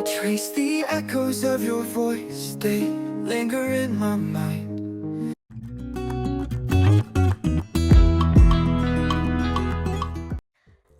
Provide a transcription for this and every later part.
trace the echoes of your voice, they linger in my mind.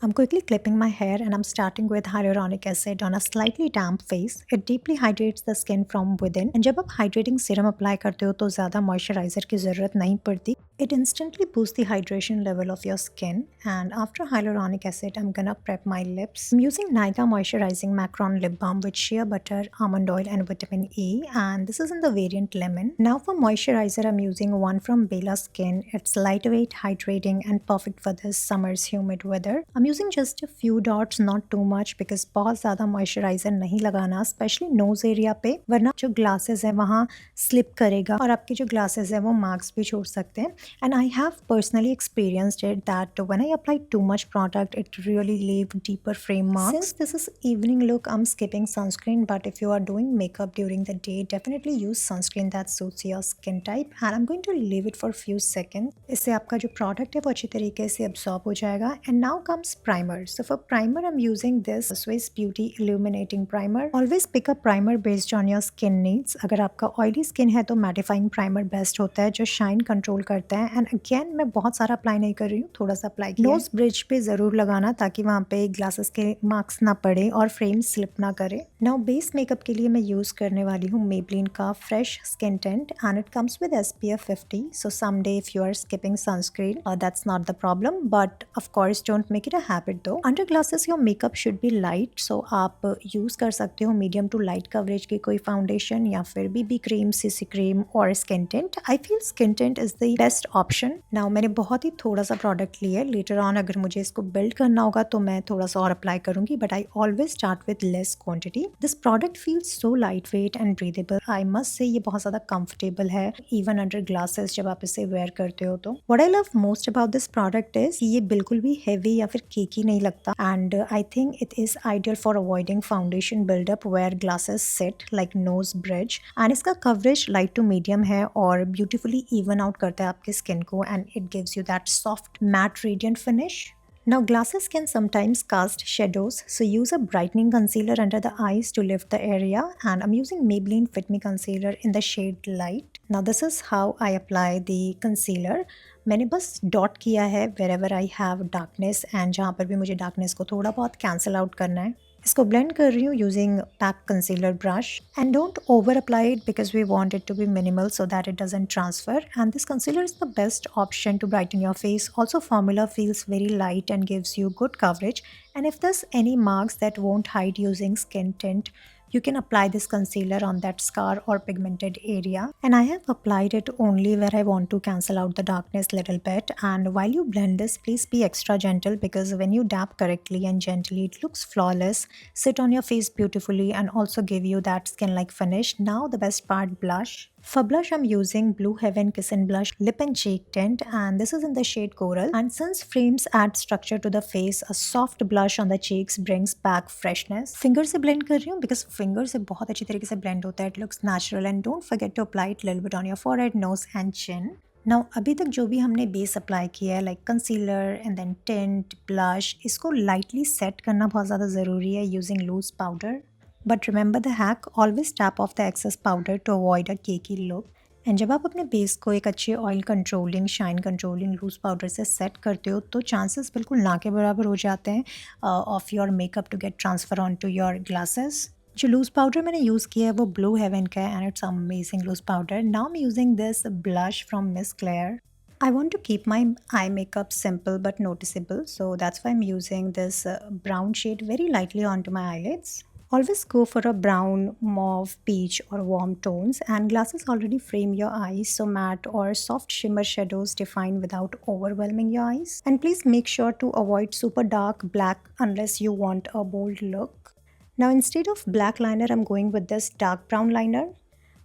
I'm quickly clipping my hair and I'm starting with hyaluronic acid on a slightly damp face. It deeply hydrates the skin from within. And जब आप hydrating serum apply करते हो तो ज़्यादा moisturizer की ज़रूरत नहीं पड़ती. It instantly boosts the hydration level of your skin. And after hyaluronic acid, I'm gonna prep my lips. I'm using Nykaa Moisturizing Macron Lip Balm with shea butter, almond oil and vitamin E. And this is in the variant lemon. Now for moisturizer, I'm using one from Bella Skin. It's lightweight, hydrating and perfect for this summer's humid weather. I'm using just a few dots, not too much because बहुत ज़्यादा moisturizer नहीं लगाना, especially nose area पे, वरना जो glasses है वहाँ slip करेगा और आपके जो glasses है वो marks भी छोड़ सकते हैं. And I have personally experienced it that when I apply too much product, it really leave deeper frame marks. Since this is evening look, I'm skipping sunscreen, but if you are doing makeup during the day, definitely use sunscreen that suits your skin type. And I'm going to leave it for a few seconds. इससे आपका जो product है वो अच्छी तरीके से absorb हो जाएगा. And now comes primer. So for primer, I'm using this Swiss Beauty Illuminating Primer. Always pick a primer based on your skin needs. अगर आपका oily skin है तो mattifying primer best होता है जो shine control करता है. एंड अगेन मैं बहुत सारा अप्लाई नहीं कर रही हूँ, थोड़ा सा अप्लाई किया. नोज ब्रिज पे ज़रूर लगाना ताकि वहाँ पे ग्लासेस के मार्क्स ना पड़े और फ्रेम स्लिप ना करे. नाउ बेस मेकअप के लिए मैं यूज़ करने वाली हूँ Maybelline का fresh skin tint and it comes with SPF 50. So someday if you are skipping sunscreen that's not the problem, but of course don't make it a habit though. Under glasses your makeup should be light, so आप use कर सकते हो medium to light coverage की कोई foundation या फिर BB cream, CC cream और skin tent. I feel skin tent is the best option. Now मैंने बहुत ही थोड़ा सा प्रोडक्ट लिया है. लेटर ऑन अगर मुझे इसको बिल्ड करना होगा तो मैं थोड़ा सा और अप्लाई करूंगी, but I always start with less quantity. This product feels so light weight and breathable. I must say ये बहुत ज़्यादा कंफर्टेबल है इवन अंडर ग्लासेस जब आप इसे वेयर करते हो तो. What I love most about this product is ये बिल्कुल भी हैवी या फिर केकी नहीं लगता and I think it is ideal for avoiding foundation buildup where glasses set like nose bridge. And इसका कवरेज लाइट टू मीडियम है और ब्यूटीफुली इवन आउट करता है आपके स्किन को and it gives you that soft matte radiant finish. Now glasses can sometimes cast shadows, so use a brightening concealer under the eyes to lift the area, and I'm using Maybelline Fit Me concealer in the shade light. Now this is how I apply the concealer. मैंने बस dot किया है wherever I have darkness and जहाँ पर भी मुझे darkness को थोड़ा बहुत cancel out करना है. इसको ब्लेंड कर रही हूँ using pack concealer brush and don't over apply it because we want it to be minimal so that it doesn't transfer. And this concealer is the best option to brighten your face. Also formula feels very light and gives you good coverage. And if there's any marks that won't hide using skin tint, you can apply this concealer on that scar or pigmented area. And I have applied it only where I want to cancel out the darkness little bit. And while you blend this, please be extra gentle because when you dab correctly and gently, it looks flawless, sit on your face beautifully and also give you that skin-like finish. Now the best part, blush. For blush, I'm using Blue Heaven Kiss and Blush Lip and Cheek Tint and this is in the shade Coral. And since frames add structure to the face, a soft blush on the cheeks brings back freshness. Finger से blend कर रही हूँ because finger से बहुत अच्छी तरीके से blend होता है. It looks natural and don't forget to apply it a little bit on your forehead, nose and chin. Now अभी तक जो भी हमने बेस अप्लाई किया है like concealer and then tint, blush, इसको लाइटली सेट करना बहुत ज़्यादा ज़रूरी है using loose powder. But remember the hack, always tap off the excess powder to avoid a cakey look. And जब आप अपने बेस को एक अच्छे oil controlling, shine controlling loose powder से सेट करते हो तो चांसेस बिल्कुल ना के बराबर हो जाते हैं of your makeup to get transfer on to your glasses. जो लूज पाउडर मैंने यूज़ किया है वो ब्लू हेवन का है and it's amazing loose powder. Now I am using this blush from Miss Claire. I want to keep my eye makeup simple but noticeable, so that's why I'm using this brown shade very lightly onto my eyelids. Always go for a brown, mauve, peach or warm tones, and glasses already frame your eyes, so matte or soft shimmer shadows define without overwhelming your eyes. And please make sure to avoid super dark black unless you want a bold look. Now instead of black liner, I'm going with this dark brown liner.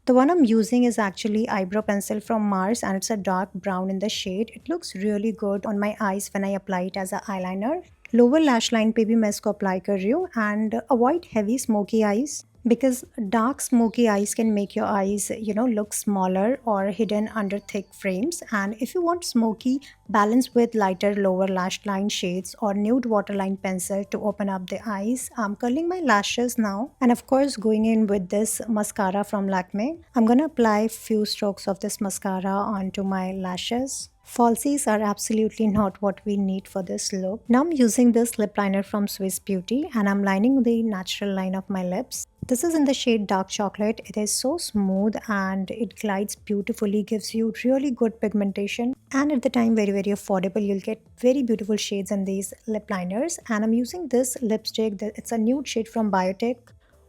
The one I'm using is actually eyebrow pencil from Mars and it's a dark brown in the shade. It looks really good on my eyes when I apply it as an eyeliner. Lower lash line पे भी मैं इसको apply कर रही हूँ and avoid heavy smoky eyes. because dark smoky eyes can make your eyes look smaller or hidden under thick frames. And if you want smoky balance with lighter lower lash line shades or nude waterline pencil to open up the eyes, I'm curling my lashes now, and of course going in with this mascara from Lakme. I'm gonna apply few strokes of this mascara onto my lashes. Falsies are absolutely not what we need for this look. Now I'm using this lip liner from Swiss Beauty and I'm lining the natural line of my lips. This is in the shade Dark Chocolate. It is so smooth and it glides beautifully, gives you really good pigmentation, and at the time very affordable. You'll get very beautiful shades in these lip liners. And I'm using this lipstick. It's a nude shade from Biotech.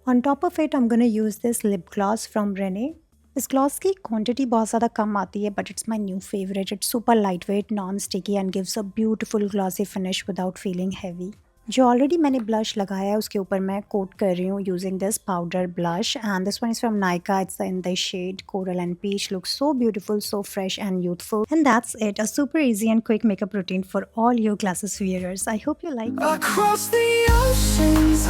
On top of it, I'm gonna use this lip gloss from Rene. इस gloss की quantity बहुत ज़्यादा कम आती है, but it's my new favourite. It's super lightweight, non sticky and gives a beautiful glossy finish without feeling heavy. जो already मैंने blush लगाया है उसके ऊपर मैं कोट कर रही हूँ using this powder blush, and this one is from Nykaa. It's in the shade coral and peach. Looks so beautiful, so fresh and youthful. And that's it, a super easy and quick makeup routine for all your glasses wearers. I hope you like it. Across the oceans